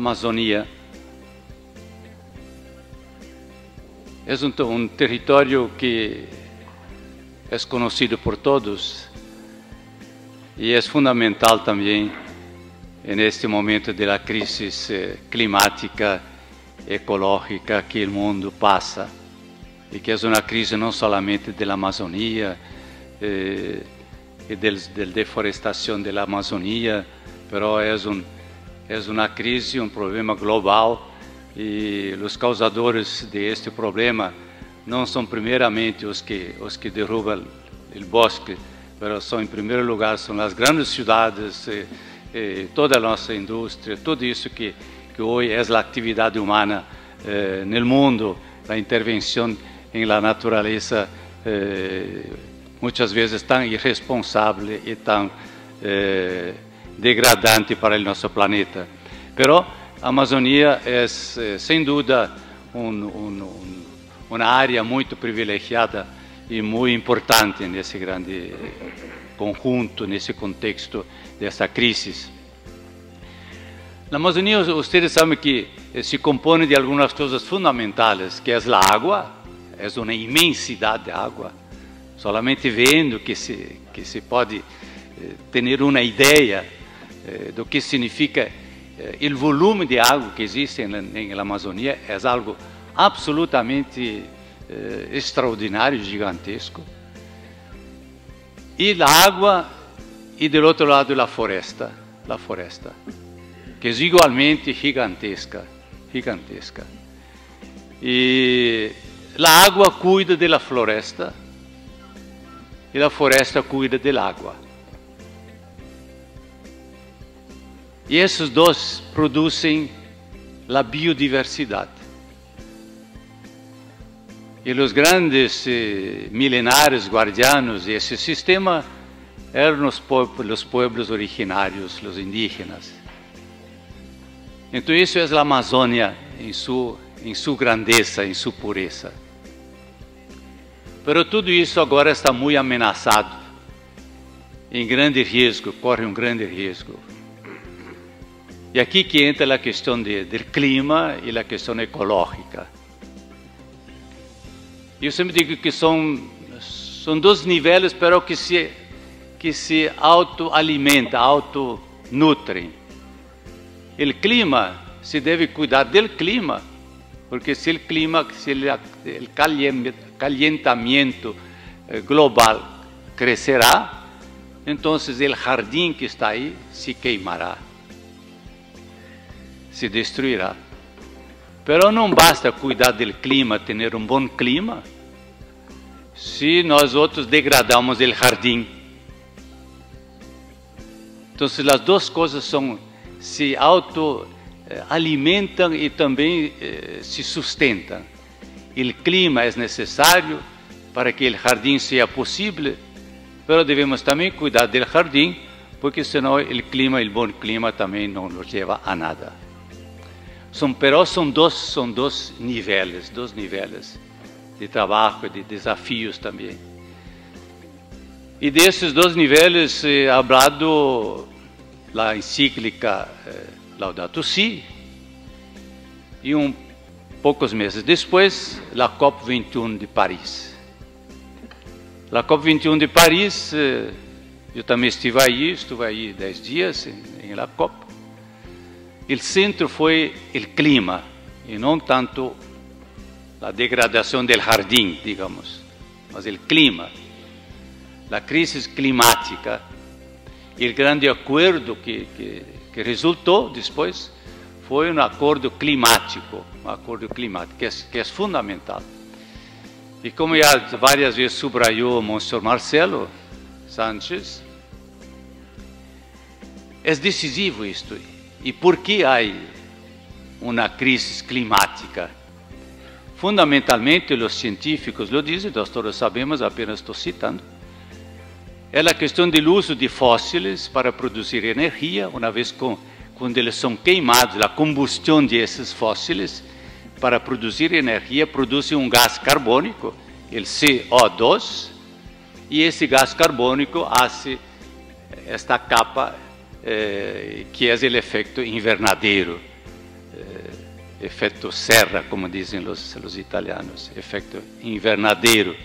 Amazônia é um território que é conhecido por todos e é fundamental também neste momento da crise climática, ecológica que o mundo passa, e que é uma crise não somente da Amazônia e da deforestação da Amazônia, mas é uma crise, um problema global, e os causadores deste problema não são primeiramente os que derrubam o bosque, mas são, em primeiro lugar, são as grandes cidades, toda a nossa indústria, tudo isso que hoje é a atividade humana no mundo, a intervenção em la natureza, muitas vezes tão irresponsável e tão degradante para o nosso planeta. Pero a Amazônia é, sem dúvida, uma área muito privilegiada e muito importante nesse grande conjunto, nesse contexto dessa crise. Na Amazônia, vocês sabem que se compõe de algumas coisas fundamentais, que é a água, é uma imensidade de água. Solamente vendo que se pode ter uma ideia do que significa o volume de água que existe na Amazônia, é algo absolutamente extraordinário, gigantesco. E a água, e do outro lado a floresta, que é igualmente gigantesca. E a água cuida da floresta e a floresta cuida da água. E esses dois produzem a biodiversidade. E os grandes milenares guardianos desse sistema eram os povos originários, os indígenas. Então isso é a Amazônia em sua grandeza, em sua pureza. Mas tudo isso agora está muito ameaçado, em grande risco, corre um grande risco. E aqui que entra a questão do clima e a questão ecológica. Eu sempre digo que são dois níveis, mas que se autoalimentam, autonutrem. O clima, se deve cuidar do clima, porque se o calentamento global crescerá, então o jardim que está aí se queimará, se destruirá. Pero não basta cuidar do clima, ter um bom clima, se nós outros degradamos o jardim. Então, as duas coisas se autoalimentam e também se sustentam. O clima é necessário para que o jardim seja possível, mas devemos também cuidar do jardim, porque senão o clima, o bom clima, também não nos leva a nada. Pero são dois níveis de trabalho, de desafios também. E desses dois níveis é hablado a encíclica Laudato Si, e poucos meses depois, a COP21 de Paris. A COP21 de Paris, eu também estive aí 10 dias em la COP. O centro foi o clima, e não tanto a degradação do jardim, digamos, mas o clima, a crise climática, e o grande acordo que resultou depois foi um acordo climático, que é fundamental. E como já várias vezes subrayou o Monsenhor Marcelo Sánchez, é decisivo isto. E por que há uma crise climática? Fundamentalmente, os científicos lo dizem, nós todos sabemos, apenas estou citando, é a questão do uso de fósseis para produzir energia, uma vez quando eles são queimados, a combustão desses fósseis para produzir energia produz um gás carbônico, o CO2, e esse gás carbônico faz esta capa que é o efeito invernadeiro. efecto serra, como dizem os italianos, efecto invernadero,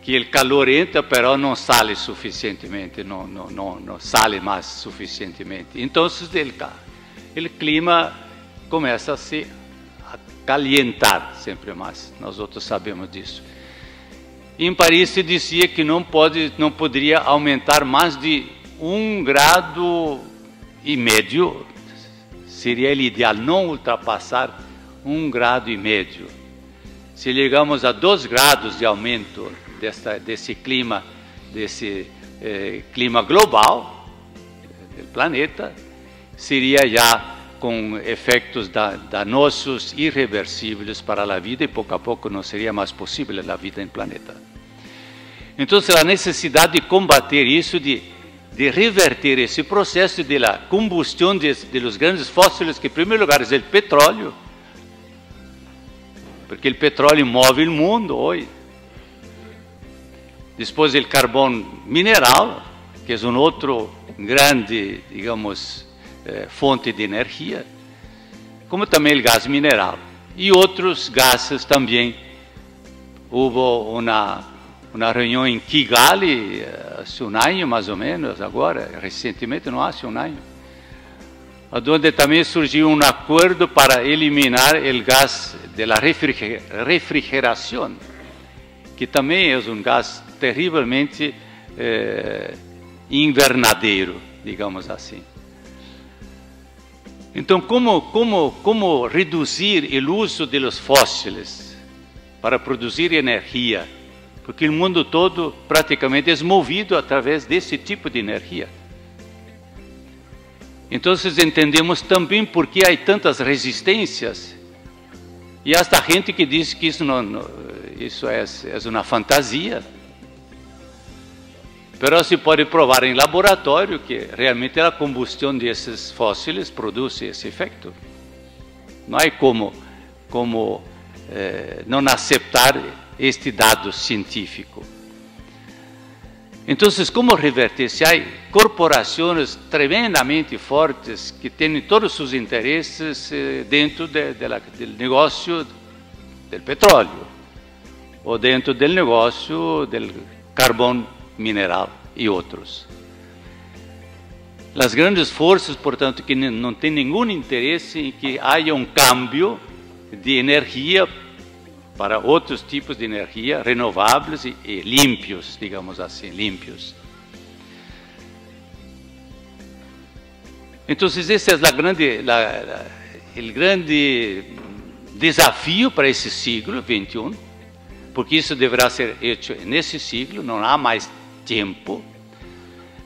que o calor entra, pero não sale suficientemente, não sale mais suficientemente. Então, o clima começa a se calientar sempre mais. Nós outros sabemos disso. Em Paris se dizia que não poderia aumentar mais de 1,5 grau, seria o ideal, não ultrapassar 1,5 grau. Se chegamos a 2 graus de aumento desse clima global do planeta, seria já com efeitos danosos irreversíveis para a vida, e pouco a pouco não seria mais possível a vida no planeta. Então, a necessidade de combater isso, de reverter esse processo de la combustão de los grandes fósseis, que em primeiro lugar é o petróleo, porque o petróleo move o mundo hoje. Depois o carbono mineral, que é outro grande, digamos, fonte de energia, como também o gás mineral e outros gases também. Houve uma reunião em Kigali há um ano, mais ou menos, agora, recentemente, não há um ano, onde também surgiu um acordo para eliminar o gás da refrigeração, que também é um gás terrivelmente invernadeiro, digamos assim. Então, como reduzir o uso dos fósseis para produzir energia? Porque o mundo todo praticamente é movido através desse tipo de energia. Então, entendemos também por que há tantas resistências, e hasta gente que diz que isso é uma fantasia. Mas se pode provar em laboratório que realmente a combustão desses fósseis produz esse efeito. Não há como não aceitar este dado científico. Então, como reverter? Se há corporações tremendamente fortes que têm todos os interesses dentro do negócio do petróleo, ou dentro do negócio do carbono mineral e outros. As grandes forças, portanto, que não têm nenhum interesse em que haja um câmbio de energia para outros tipos de energia renováveis e limpios, digamos assim, limpios. Então, esse é o grande desafio para esse século XXI, porque isso deverá ser feito nesse século, não há mais tempo.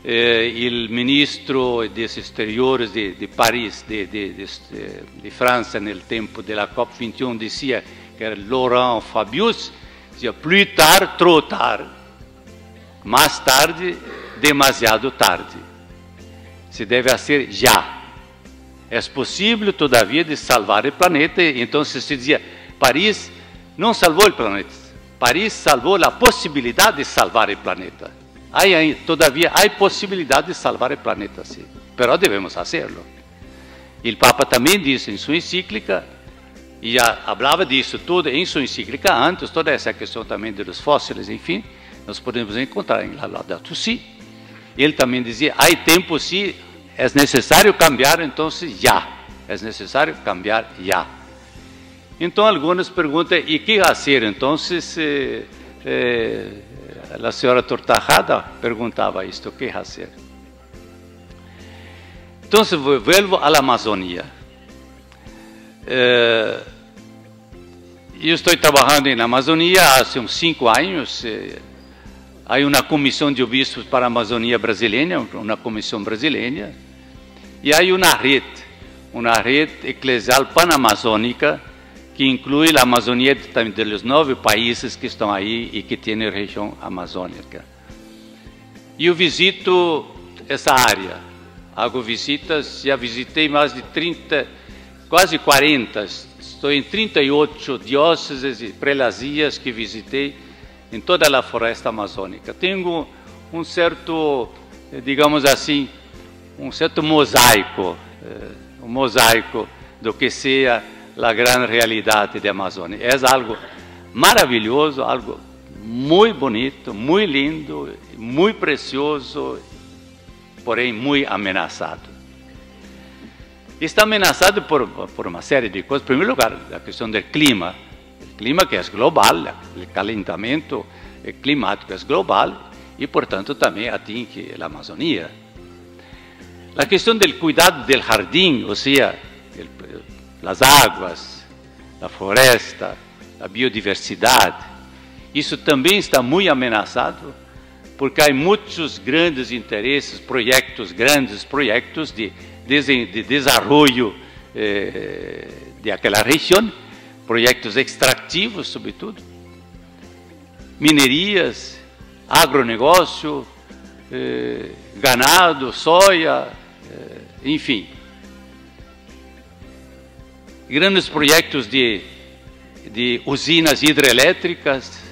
O ministro dos Exteriores de Paris, de França, no tempo da COP21, dizia, que era Laurent Fabius, dizia, plus tard, trop tard. Mais tarde, demasiado tarde. Se deve fazer já. É possível, todavia, de salvar o planeta. Então, se dizia, Paris não salvou o planeta. Paris salvou a possibilidade de salvar o planeta. Todavia, há possibilidade de salvar o planeta, sim. Mas devemos fazê-lo. O Papa também disse em sua encíclica, e já falava disso tudo em sua encíclica antes, toda essa questão também dos fósseis, enfim, nós podemos encontrar em Laudato Si. Ele também dizia, há tempo sim, é necessário cambiar, então já. É necessário cambiar já. Então, algumas perguntam, e que fazer? Então, a senhora Tortajada perguntava isto, o que fazer? Então, volvo à Amazônia. Eu estou trabalhando na Amazônia há uns 5 anos. Há uma comissão de obispos para a Amazônia brasileira, uma comissão brasileira, e há uma rede eclesial panamazônica que inclui a Amazônia dos 9 países que estão aí e que têm região amazônica. E eu visito essa área, hago visitas, já visitei mais de 30, quase 40, estou em 38 dióceses e prelazias que visitei em toda a floresta amazônica. Tenho um certo, digamos assim, um certo mosaico do que seja a grande realidade da Amazônia. É algo maravilhoso, algo muito bonito, muito lindo, muito precioso, porém muito ameaçado. Está ameaçado por uma série de coisas. Em primeiro lugar, a questão do clima. O clima que é global, o calentamento climático é global e, portanto, também atinge a Amazônia. A questão do cuidado do jardim, ou seja, as águas, a floresta, a biodiversidade, isso também está muito ameaçado, porque há muitos grandes interesses, grandes projetos de desenvolvimento daquela região, projetos extrativos, sobretudo, minerias, agronegócio, ganado, soja, enfim. Grandes projetos de usinas hidrelétricas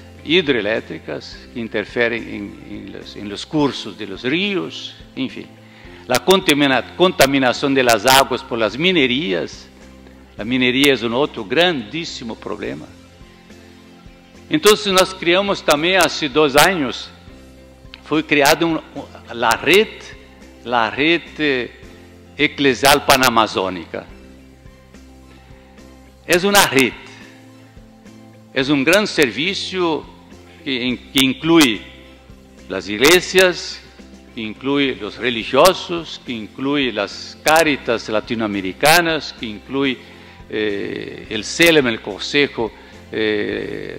que interferem em los cursos de los ríos, enfim. A contaminação das águas por las minerias. A mineria é outro grandíssimo problema. Então, nós criamos também, há 2 anos, foi criada a rede eclesial panamazônica. É uma rede, é grande serviço que inclui as igrejas, que inclui os religiosos, que inclui as caritas latino-americanas, que inclui o CELEM, o Conselho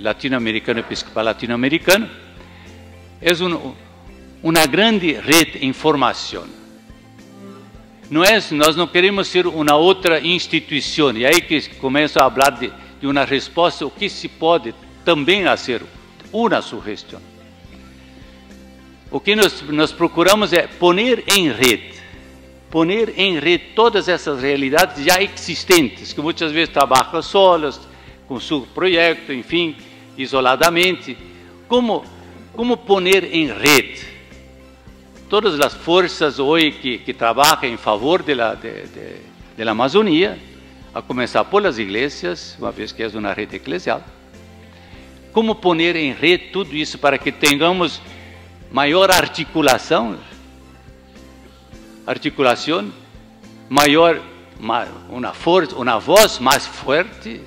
Latino-Americano Episcopal Latino-Americano. É uma grande rede de informação. Nós não queremos ser uma outra instituição, e aí que começo a falar de uma resposta, o que se pode também fazer, uma sugestão. O que nós procuramos é poner em rede todas essas realidades já existentes, que muitas vezes trabalham solas, com seu projeto, enfim, isoladamente. Como poner em rede todas as forças hoje que trabalham em favor da Amazônia, a começar pelas igrejas, uma vez que é uma rede eclesial. Como poner em rede tudo isso para que tenhamos maior articulação, maior, uma voz mais forte,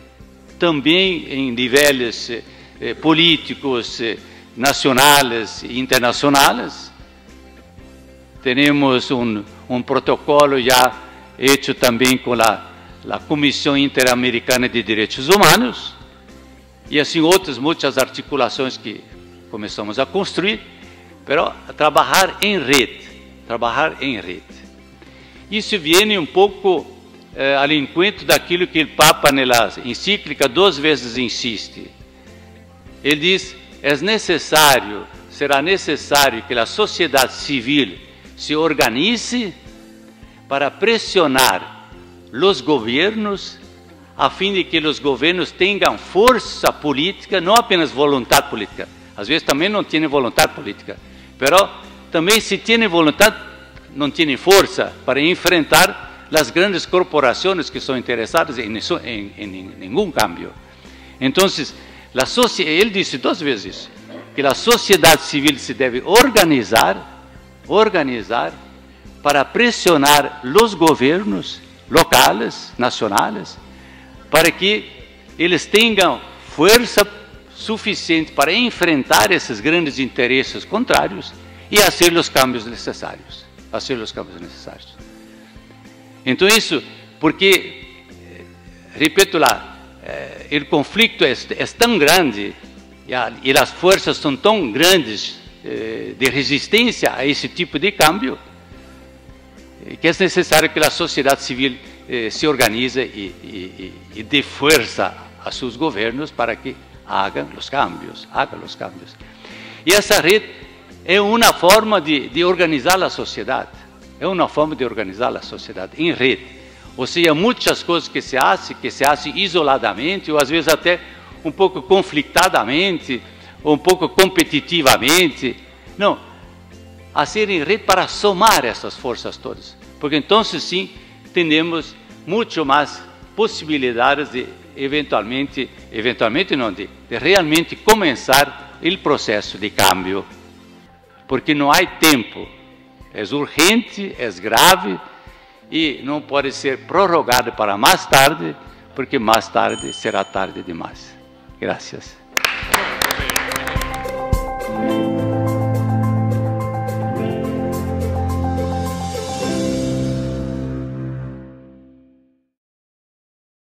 também em níveis políticos, nacionais e internacionais. Temos um protocolo já feito também com a Comissão Interamericana de Direitos Humanos, e assim muitas articulações que começamos a construir, mas trabalhar em rede. Isso vem um pouco ao encontro daquilo que o Papa, na encíclica, 2 vezes insiste. Ele diz: será necessário que a sociedade civil se organize para pressionar os governos, a fim de que os governos tenham força política, não apenas vontade política. Às vezes também não têm vontade política, mas também se têm vontade, não têm força para enfrentar as grandes corporações que são interessadas em nenhum cambio. Então, ele disse 2 vezes que a sociedade civil se deve organizar para pressionar os governos locais, nacionais, para que eles tenham força suficiente para enfrentar esses grandes interesses contrários e fazer os cambios necessários. Então isso, porque, repito lá, o conflito é tão grande e as forças são tão grandes de resistência a esse tipo de cambio, que é necessário que a sociedade civil se organize e dê força a seus governos para que hagam os cambios. E essa rede é uma forma de organizar a sociedade. Em rede. Ou seja, muitas coisas que se fazem isoladamente, ou às vezes até um pouco conflitadamente, ou um pouco competitivamente. Não, a ser em rede para somar essas forças todas. Porque então sim, temos muito mais possibilidades de eventualmente não, de realmente começar o processo de cambio. Porque não há tempo, é urgente, é grave e não pode ser prorrogado para mais tarde, porque mais tarde será tarde demais. Graças.